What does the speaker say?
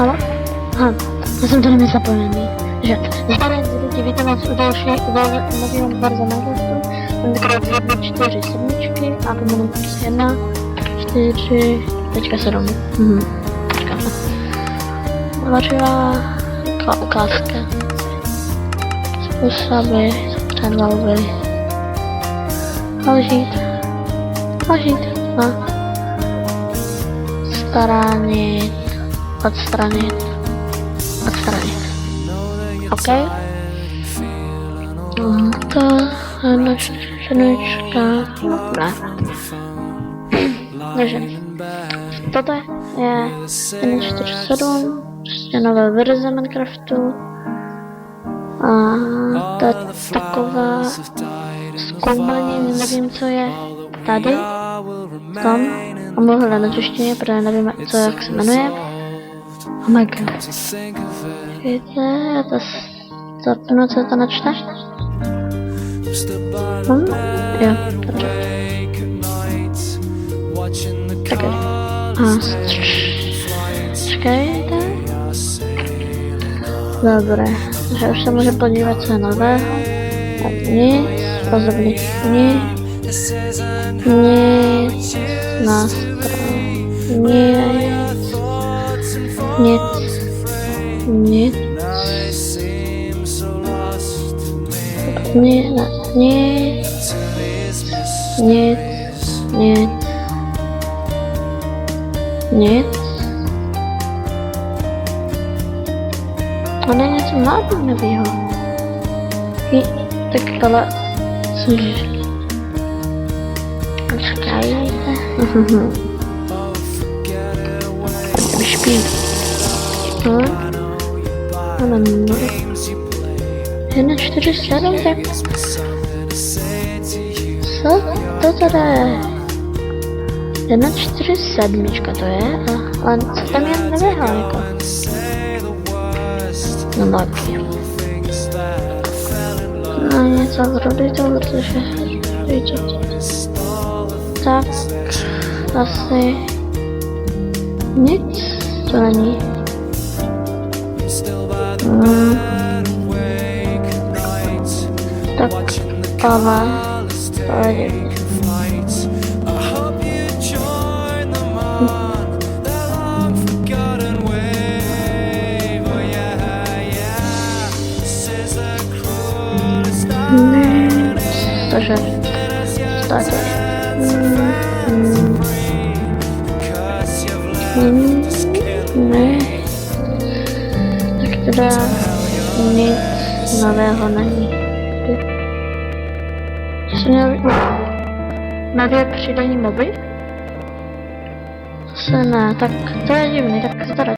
Halo? Aha, já jsem to neměl zapojený. Že zdarec lidi, víte vás u dalšího nového verze Minecraftu. Tentokrát 1.4 sedmičky a pomenu 1.4.7. Počkáme. Vařivá ukázka. Způsoby, předvolby. Ložit, no. Odstranit. OK? To je naše čtyřka. Ne. Takže toto je 1.4.7, prostě nová verze Minecraftu. A to je taková zkoumání, nevím co je tady, tam, a mohu hledat češtině, protože nevím co, jak se jmenuje. Oh my god. Víte, já to zapnu, co to načte? Jo, dobře. Tak jo. Čekejte. Dobré, takže už se může podívat, co je nového. Nic, pozorně, nic, nástroj, nic, ono je něco nápadnevýho. Tak ale, cože? Počkajte. Špí. No. 1.4.7, tak... Co to teda je? 1.4.7 to je, ale co tam je nevěhal jako? No taky. No něco zrobit to, protože... Tak... Asi... Nic to není. Tak, ale to je divný. Takže, tady. Ne. Tak teda nic nového není. Nové přidání moby? Asi ne, tak to je divný, tak to teda